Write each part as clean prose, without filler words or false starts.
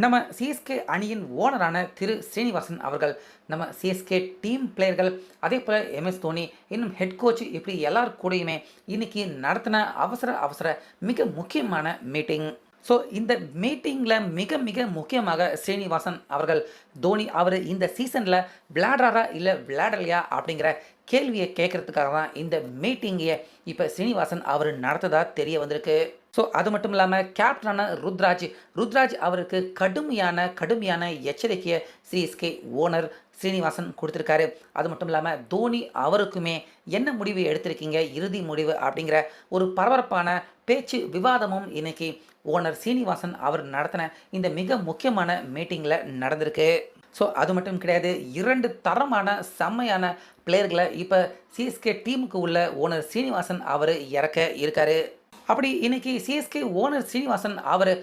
நம்ம சிஎஸ்கே அணியின் ஓனரான திரு ஸ்ரீனிவாசன் அவர்கள் நம்ம சிஎஸ்கே டீம் பிளேயர்கள் அதே போல் எம்எஸ் தோனி இன்னும் ஹெட் கோச் இப்படி எல்லார் கூடயுமே இன்னைக்கு நடத்தின அவசர மிக முக்கியமான மீட்டிங். ஸோ இந்த மீட்டிங்கில் மிக மிக முக்கியமாக ஸ்ரீனிவாசன் அவர்கள் தோனி அவர் இந்த சீசனில் விளையாடுறாரா இல்லை விளையாடலையா அப்படிங்கிற கேள்வியை கேட்கறதுக்காக தான் இந்த மீட்டிங்கையே இப்போ ஸ்ரீனிவாசன் அவர் நடத்ததா தெரிய வந்திருக்கு. ஸோ அது மட்டும் இல்லாமல் கேப்டனான ருத்ராஜ் அவருக்கு கடுமையான எச்சரிக்கையை சிஎஸ்கே ஓனர் ஸ்ரீனிவாசன் கொடுத்துருக்காரு. அது மட்டும் இல்லாமல் தோனி அவருக்குமே என்ன முடிவு எடுத்திருக்கீங்க, இறுதி முடிவு அப்படிங்கிற ஒரு பரபரப்பான பேச்சு விவாதமும் இன்னைக்கு ஓனர் சீனிவாசன் அவர் நடத்தின இந்த மிக முக்கியமான மீட்டிங்கில் நடந்திருக்கு. ஸோ அது மட்டும் கிடையாது, 2 தரமான செம்மையான பிளேயர்களை இப்போ சிஎஸ்கே டீமுக்கு உள்ள ஓனர் சீனிவாசன் அவர் இறக்க இருக்காரு. அப்படி இன்னைக்கு சிஎஸ்கே ஓனர் சீனிவாசன் அவர்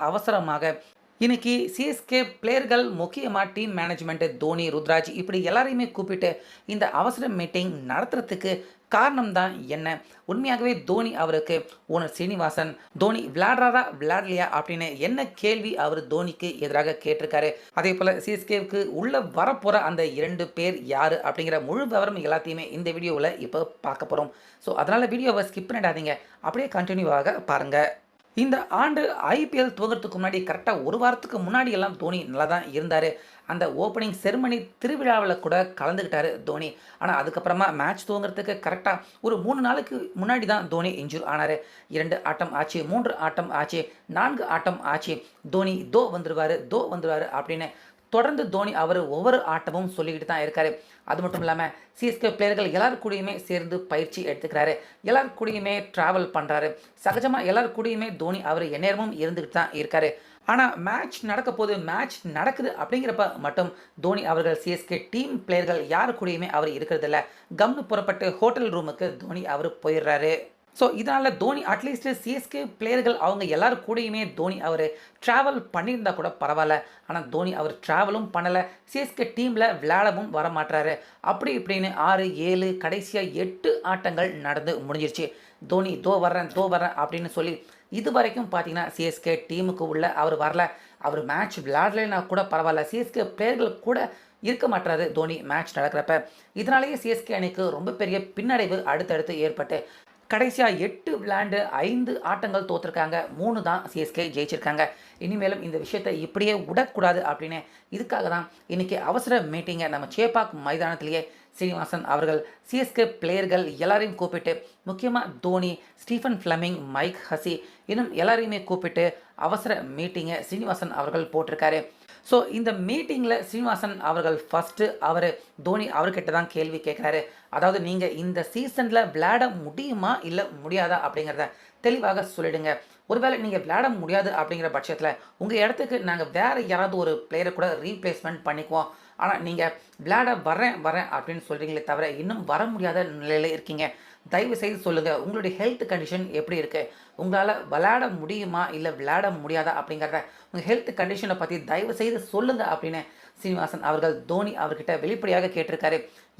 அவசரமாக இன்னைக்கு சிஎஸ்கே பிளேயர்கள் முக்கியமாக டீம் மேனேஜ்மெண்ட்டு தோனி, ருத்ராஜ் இப்படி எல்லாரையுமே கூப்பிட்டு இந்த அவசர மீட்டிங் நடத்துறதுக்கு காரணம் தான் என்ன, உண்மையாகவே தோனி அவருக்கு ஓனர் சீனிவாசன் தோனி விளையாடுறாரா விளையாடலையா அப்படின்னு என்ன கேள்வி அவர் தோனிக்கு எதிராக கேட்டிருக்காரு. அதே போல் சிஎஸ்கேவுக்கு உள்ள வரப்போகிற அந்த 2 பேர் யார் அப்படிங்கிற முழு விவரம் எல்லாத்தையுமே இந்த வீடியோவில் இப்போ பார்க்க போகிறோம். ஸோ அதனால் வீடியோவை ஸ்கிப் பண்ணிடாதீங்க, அப்படியே கண்டினியூவாக பாருங்கள். இந்த ஆண்டு ஐபிஎல் துவங்கிறதுக்கு முன்னாடி கரெக்டாக ஒரு வாரத்துக்கு முன்னாடி எல்லாம் தோனி நல்லா தான் இருந்தார். அந்த ஓப்பனிங் செரிமனி திருவிழாவில் கூட கலந்துக்கிட்டார் தோனி. ஆனால் அதுக்கப்புறமா மேட்ச் துவங்கிறதுக்கு கரெக்டாக ஒரு 3 நாளுக்கு முன்னாடி தான் தோனி இன்ஜூர் ஆனார். 2 ஆட்டம் ஆச்சு, 3 ஆட்டம் ஆச்சு, 4 ஆட்டம் ஆச்சு, தோனி தோ வந்துடுவார் அப்படின்னு தொடர்ந்து தோனி அவர் ஒவ்வொரு ஆட்டமும் சொல்லிக்கிட்டு தான் இருக்காரு. அது மட்டும் இல்லாமல் சிஎஸ்கே பிளேயர்கள் எல்லாரு கூடயுமே சேர்ந்து பயிற்சி எடுத்துக்கிறாரு, எல்லாரு கூடயுமே ட்ராவல் பண்ணுறாரு. சகஜமாக எல்லாரு கூடயுமே தோனி அவர் எந்நேரமும் இருந்துக்கிட்டு தான் இருக்காரு. ஆனால் மேட்ச் மேட்ச் நடக்குது அப்படிங்கிறப்ப மட்டும் தோனி அவர்கள் சிஎஸ்கே டீம் பிளேயர்கள் யாரு கூடயுமே அவர் இருக்கிறதில்ல. கம்னு புறப்பட்டு ஹோட்டல் ரூமுக்கு தோனி அவர் போயிடுறாரு. ஸோ இதனால் தோனி அட்லீஸ்ட் சிஎஸ்கே பிளேயர்கள் அவங்க எல்லாரும் கூடயுமே தோனி அவர் ட்ராவல் பண்ணியிருந்தா கூட பரவாயில்ல. ஆனால் தோனி அவர் ட்ராவலும் பண்ணலை, சிஎஸ்கே டீமில் விளையாடவும் வரமாட்டாரு. அப்படி இப்படின்னு 6, 7 கடைசியாக 8 ஆட்டங்கள் நடந்து முடிஞ்சிருச்சு. தோனி தோ வர்றேன் அப்படின்னு சொல்லி இது வரைக்கும் பார்த்தீங்கன்னா சிஎஸ்கே டீமுக்கு உள்ள அவர் வரல. அவர் மேட்ச் விளையாடலைன்னா கூட பரவாயில்ல, சிஎஸ்கே பிளேயர்கள் கூட இருக்க மாட்டாரு தோனி மேட்ச் நடக்கிறப்ப. இதனாலேயே சிஎஸ்கே அணிக்கு ரொம்ப பெரிய பின்னடைவு அடுத்தடுத்து ஏற்பட்டு கடைசியாக 8 விளையாண்டு 5 ஆட்டங்கள் தோற்றுருக்காங்க, 3 தான் சிஎஸ்கே ஜெயிச்சிருக்காங்க. இனிமேலும் இந்த விஷயத்தை இப்படியே விடக்கூடாது அப்படின்னு இதுக்காக தான் இன்றைக்கி அவசர மீட்டிங்கை நம்ம சேப்பாக் மைதானத்திலேயே சீனிவாசன் அவர்கள் சிஎஸ்கே பிளேயர்கள் எல்லாரையும் கூப்பிட்டு, முக்கியமாக Dhoni, Stephen Fleming, mic Hussey இன்னும் எல்லாரையுமே கூப்பிட்டு அவசர மீட்டிங்கை சீனிவாசன் அவர்கள் போட்டிருக்காரு. ஸோ இந்த மீட்டிங்கில் சீனிவாசன் அவர்கள் ஃபஸ்ட்டு அவர் தோனி அவர்கிட்ட தான் கேள்வி கேட்குறாரு. அதாவது நீங்கள் இந்த சீசனில் விளையாட முடியுமா இல்லை முடியாதா அப்படிங்கிறத தெளிவாக சொல்லிடுங்க. ஒருவேளை நீங்கள் விளையாட முடியாது அப்படிங்கிற பட்சத்தில் உங்கள் இடத்துக்கு நாங்கள் வேறு யாராவது ஒரு பிளேயரை கூட ரீப்ளேஸ்மெண்ட் பண்ணிக்குவோம். ஆனால் நீங்கள் விளையாட வரேன் அப்படின்னு சொல்கிறீங்களே தவிர இன்னும் வர முடியாத நிலையில் இருக்கீங்க. தயவு செய்து சொல்லுங்கள், உங்களுடைய ஹெல்த் கண்டிஷன் எப்படி இருக்குது, உங்களால் விளையாட முடியுமா இல்லை விளையாட முடியாதா அப்படிங்கிறத உங்கள் ஹெல்த் கண்டிஷனை பற்றி தயவு செய்து சொல்லுங்கள் அப்படின்னு சீனிவாசன் அவர்கள் தோனி அவர்கிட்ட வெளிப்படையாக கேட்டிருக்காரு.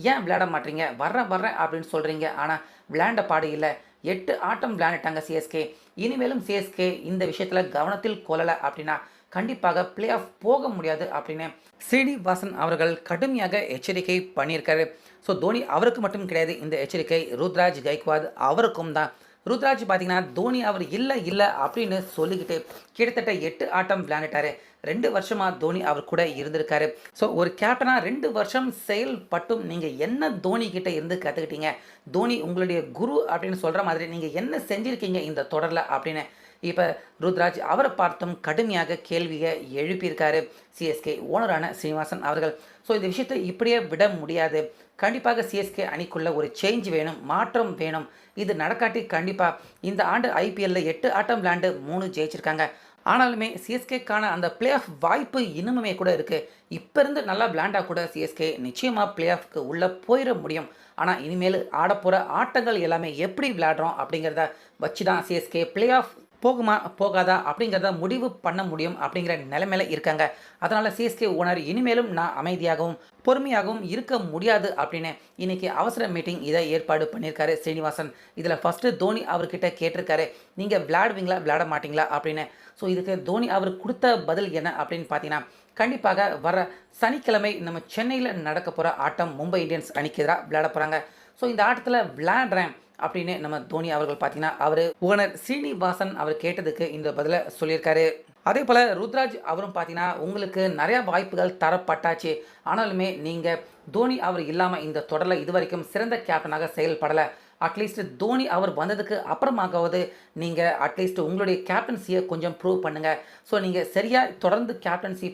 ஏன் விளையாட மாட்டீங்க, வர்றேன் அப்படின்னு சொல்கிறீங்க, ஆனால் விளையாண்ட பாடு இல்லை. 8 ஆட்டம் விளையாண்டுட்டாங்க சிஎஸ்கே. இனிமேலும் சிஎஸ்கே இந்த விஷயத்தில் கவனத்தில் கொள்ளலை அப்படின்னா கண்டிப்பாக பிளே ஆஃப் போக முடியாது அப்படின்னு ஸ்ரீனிவாசன் அவர்கள் கடுமையாக எச்சரிக்கை பண்ணியிருக்காரு. ஸோ தோனி அவருக்கு மட்டும் கிடையாது இந்த எச்சரிக்கை, ருத்ராஜ் கைக்வாத் அவருக்கும் தான். ருத்ராஜ் பார்த்தீங்கன்னா தோனி அவர் இல்லை அப்படின்னு சொல்லிக்கிட்டு கிட்டத்தட்ட 8 ஆட்டம் விளையாண்டுட்டாரு. 2 வருஷமாக தோனி அவர் கூட இருந்திருக்காரு. ஸோ ஒரு கேப்டனாக 2 வருஷம் செயல்பட்டும் நீங்கள் என்ன தோனி கிட்ட இருந்து கற்றுக்கிட்டீங்க, தோனி உங்களுடைய குரு அப்படின்னு சொல்கிற மாதிரி நீங்கள் என்ன செஞ்சுருக்கீங்க இந்த தொடரில் அப்படின்னு இப்போ ருத்ராஜ் அவரை பார்த்தும் கடுமையாக கேள்வியை எழுப்பியிருக்காரு சிஎஸ்கே ஓனரான சீனிவாசன் அவர்கள். ஸோ இந்த விஷயத்தை இப்படியே விட முடியாது, கண்டிப்பாக சிஎஸ்கே அணிக்குள்ள ஒரு சேஞ்ச் வேணும், மாற்றம் வேணும். இது நடக்காட்டி கண்டிப்பாக இந்த ஆண்டு ஐபிஎல்லில் 8 ஆட்டம் விளையாண்டு 3 ஜெயிச்சிருக்காங்க. ஆனாலுமே சிஎஸ்கேக்கான அந்த பிளே ஆஃப் வாய்ப்பு இன்னுமே கூட இருக்குது. இப்போ இருந்து நல்லா விளையாண்டா கூட சிஎஸ்கே நிச்சயமாக பிளே ஆஃப்க்கு உள்ளே போயிட முடியும். ஆனால் இனிமேல் ஆடப்போகிற ஆட்டங்கள் எல்லாமே எப்படி விளையாடுறோம் அப்படிங்கிறத வச்சு தான் சிஎஸ்கே பிளே ஆஃப் போகுமா போகாதா அப்படிங்கிறத முடிவு பண்ண முடியும் அப்படிங்கிற நிலைமையில இருக்காங்க. அதனால சிஎஸ்கே ஓனர் இனிமேலும் நான் அமைதியாகவும் பொறுமையாகவும் இருக்க முடியாது அப்படின்னு இன்னைக்கு அவசர மீட்டிங் இதை ஏற்பாடு பண்ணியிருக்காரு ஸ்ரீனிவாசன். இதில் ஃபஸ்ட்டு தோனி அவர்கிட்ட கேட்டிருக்காரு, நீங்கள் விளையாடுவீங்களா விளையாட மாட்டீங்களா அப்படின்னு. ஸோ இதுக்கு தோனி அவர் கொடுத்த பதில் என்ன அப்படின்னு பார்த்தீங்கன்னா, கண்டிப்பாக வர சனிக்கிழமை நம்ம சென்னையில் நடக்க போகிற ஆட்டம் மும்பை இந்தியன்ஸ் அணிக்கு எதிராக விளையாட போகிறாங்க. ஸோ இந்த ஆட்டத்தில் விளையாடுறேன் அப்படின்னு நம்ம தோனி அவர்கள் பார்த்தீங்கன்னா அவர் ஓனர் ஸ்ரீனிவாசன் அவர் கேட்டதுக்கு இந்த பதிலை சொல்லியிருக்காரு. அதே போல் ருத்ராஜ் அவரும் பார்த்தீங்கன்னா உங்களுக்கு நிறையா வாய்ப்புகள் தரப்பட்டாச்சு, ஆனாலுமே நீங்கள் தோனி அவர் இல்லாமல் இந்த தொடரில் இதுவரைக்கும் சிறந்த கேப்டனாக செயல்படலை. அட்லீஸ்ட் தோனி அவர் வந்ததுக்கு அப்புறமாகவது நீங்கள் அட்லீஸ்ட் உங்களுடைய கேப்டன்சியை கொஞ்சம் ப்ரூவ் பண்ணுங்கள். ஸோ நீங்கள் சரியாக தொடர்ந்து கேப்டன்சி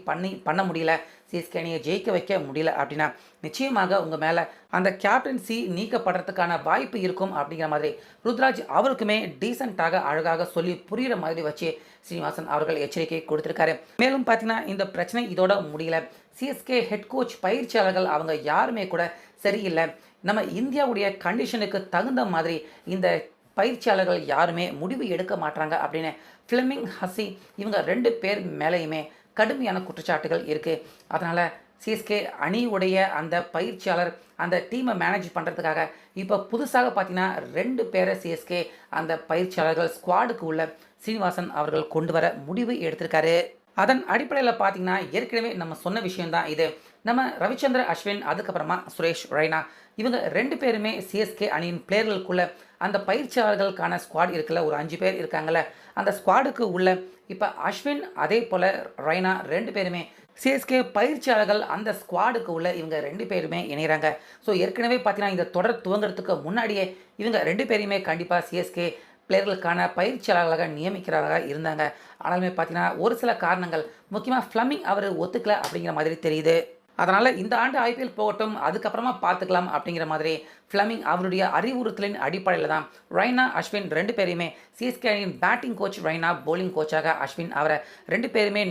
பண்ண முடியல, சிஎஸ்கே அணியை ஜெயிக்க வைக்க முடியல அப்படின்னா நிச்சயமாக உங்கள் மேலே அந்த கேப்டன்சி நீக்கப்படுறதுக்கான வாய்ப்பு இருக்கும் அப்படிங்கிற மாதிரி ருத்ராஜ் அவருக்குமே டீசெண்டாக அழகாக சொல்லி புரிகிற மாதிரி வச்சு ஸ்ரீனிவாசன் அவர்கள் எச்சரிக்கை கொடுத்துருக்காரு. மேலும் பார்த்தீங்கன்னா இந்த பிரச்சனை இதோட முடியல. சிஎஸ்கே ஹெட் கோச் பயிற்சியாளர்கள் அவங்க யாருமே கூட சரியில்லை, நம்ம இந்தியாவுடைய கண்டிஷனுக்கு தகுந்த மாதிரி இந்த பயிற்சியாளர்கள் யாருமே முடிவு எடுக்க மாட்டாங்க அப்படின்னு ஃப்ளெமிங் ஹசி இவங்க 2 பேர் மேலேயுமே கடுமையான குற்றச்சாட்டுகள் இருக்குது. அதனால் சிஎஸ்கே அணியுடைய அந்த பயிற்சியாளர் அந்த டீமை மேனேஜ் பண்ணுறதுக்காக இப்போ புதுசாக பார்த்தீங்கன்னா 2 பேரை சிஎஸ்கே அந்த பயிற்சியாளர்கள் ஸ்குவாடுக்கு உள்ள சீனிவாசன் அவர்கள் கொண்டு வர முடிவு எடுத்திருக்காரு. அதன் அடிப்படையில் பார்த்தீங்கன்னா ஏற்கனவே நம்ம சொன்ன விஷயம்தான் இது. நம்ம ரவிச்சந்திர அஸ்வின் அதுக்கப்புறமா சுரேஷ் ரெய்னா இவங்க 2 பேருமே சிஎஸ்கே அணியின் பிளேயர்களுக்குள்ள அந்த பயிற்சியாளர்களுக்கான ஸ்குவாட் இருக்குல்ல, ஒரு 5 பேர் இருக்காங்கல்ல, அந்த ஸ்குவாடுக்கு உள்ள இப்போ அஸ்வின் அதே போல் ரெய்னா 2 பேருமே சிஎஸ்கே பயிற்சியாளர்கள் அந்த ஸ்குவாடுக்கு உள்ள இவங்க 2 பேருமே இணைகிறாங்க. ஸோ ஏற்கனவே பார்த்தீங்கன்னா இந்த தொடர் துவங்கிறதுக்கு முன்னாடியே இவங்க 2 பேரையுமே கண்டிப்பாக சிஎஸ்கே பிளேயர்களுக்கான பயிற்சியாளர்களாக நியமிக்கிறவராக இருந்தாங்க. ஆனாலுமே பார்த்தீங்கன்னா ஒரு சில காரணங்கள், முக்கியமாக ஃப்ளமிங் அவர் ஒத்துக்கல அப்படிங்கிற மாதிரி தெரியுது. அதனால் இந்த ஆண்டு ஐபிஎல் போகட்டும், அதுக்கப்புறமா பார்த்துக்கலாம் அப்படிங்கிற மாதிரி ஃப்ளமிங் அவருடைய அறிவுறுத்தலின் அடிப்படையில் தான் ரெய்னா அஸ்வின் 2 பேரையுமே சிஎஸ்கே அணியின் பேட்டிங் கோச் ரெய்னா, போலிங் கோச்சாக அஸ்வின் அவரை 2 பேருமே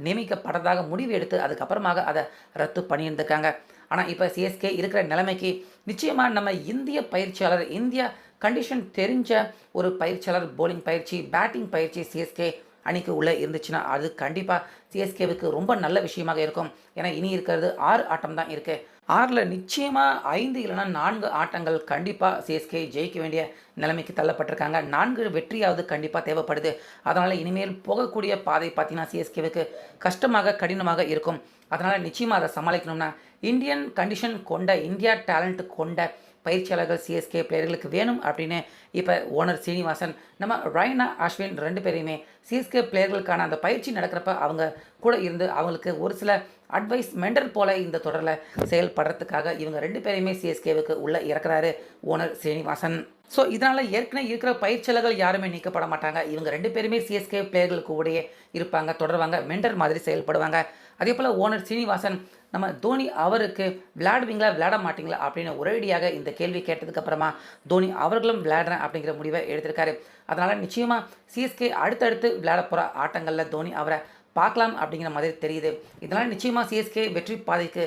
நியமிக்கப்பட்டதாக முடிவு எடுத்து அதுக்கப்புறமாக அதை ரத்து பண்ணியிருந்திருக்காங்க. ஆனால் இப்போ சிஎஸ்கே இருக்கிற நிலைமைக்கு நிச்சயமாக நம்ம இந்திய பயிற்சியாளர், இந்தியா கண்டிஷன் தெரிஞ்ச ஒரு பயிற்சியாளர் போலிங் பயிற்சி, பேட்டிங் பயிற்சி சிஎஸ்கே அணிக்கு உள்ளே இருந்துச்சுன்னா அது கண்டிப்பாக சிஎஸ்கேவுக்கு ரொம்ப நல்ல விஷயமாக இருக்கும். ஏன்னா இனி இருக்கிறது 6 ஆட்டம் தான் இருக்குது. 6ல் நிச்சயமாக 5 இல்லைனா 4 ஆட்டங்கள் கண்டிப்பாக சிஎஸ்கே ஜெயிக்க வேண்டிய நிலைமைக்கு தள்ளப்பட்டிருக்காங்க. 4 வெற்றியாவது கண்டிப்பாக தேவைப்படுது. அதனால் இனிமேல் போகக்கூடிய பாதை பார்த்தீங்கன்னா சிஎஸ்கேவுக்கு கஷ்டமாக கடினமாக இருக்கும். அதனால் நிச்சயமாக அதை சமாளிக்கணும்னா இந்தியன் கண்டிஷன் கொண்ட, இந்தியா டேலண்ட் கொண்ட பயிற்சியாளர்கள் சிஎஸ்கே பிளேயர்களுக்கு வேணும் அப்படின்னு இப்போ ஓனர் சீனிவாசன் நம்ம ரெய்னா அஸ்வின் 2 பேரையுமே சிஎஸ்கே பிளேயர்களுக்கான அந்த பயிற்சி நடக்கிறப்ப அவங்க கூட இருந்து அவங்களுக்கு ஒரு சில அட்வைஸ் மெண்டர் போல இந்த தொடரில் செயல்படுறதுக்காக இவங்க 2 பேரையுமே சிஎஸ்கேவுக்கு உள்ளே இறக்குறாரு ஓனர் சீனிவாசன். ஸோ இதனால் ஏற்கனவே இருக்கிற பயிற்சியாளர்கள் யாருமே நீக்கப்பட மாட்டாங்க. இவங்க 2 பேருமே சிஎஸ்கே பிளேயர்களுக்கு உடைய இருப்பாங்க, தொடருவாங்க, மெண்டர் மாதிரி செயல்படுவாங்க. அதே போல் ஓனர் சீனிவாசன் நம்ம தோனி அவருக்கு விளையாடுவீங்களா விளையாட மாட்டிங்களா அப்படின்னு ஒரேடியாக இந்த கேள்வி கேட்டதுக்கப்புறமா தோனி அவர்களும் விளையாடுறேன் அப்படிங்கிற முடிவை எடுத்திருக்காரு. அதனால் நிச்சயமாக சிஎஸ்கே அடுத்தடுத்து விளையாட போகிற ஆட்டங்களில் தோனி அவரை பார்க்கலாம் அப்படிங்கிற மாதிரி தெரியுது. இதனால் நிச்சயமாக சிஎஸ்கே வெற்றி பாதைக்கு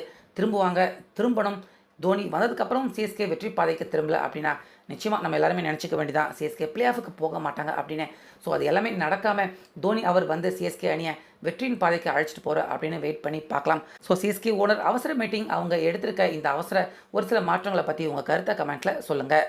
திரும்பணும். தோனி வந்ததுக்கப்புறம் சிஎஸ்கே வெற்றி பாதைக்கு திரும்பல அப்படின்னா நிச்சயமாக நம்ம எல்லாருமே நினச்சிக்க வேண்டியதான் சிஎஸ்கே பிளே ஆஃபுக்கு போக மாட்டாங்க அப்படின்னு. ஸோ அது எல்லாமே நடக்காமல் தோனி அவர் வந்து சிஎஸ்கே அணியை வெற்றியின் பாதைக்கு அழைச்சிட்டு போகிற அப்படின்னு வெயிட் பண்ணி பார்க்கலாம். ஸோ சிஎஸ்கே ஓனர் அவசர மீட்டிங் அவங்க எடுத்திருக்க இந்த ஒரு சில மாற்றங்களை பற்றி உங்கள் கருத்தை கமெண்ட்டில் சொல்லுங்கள்.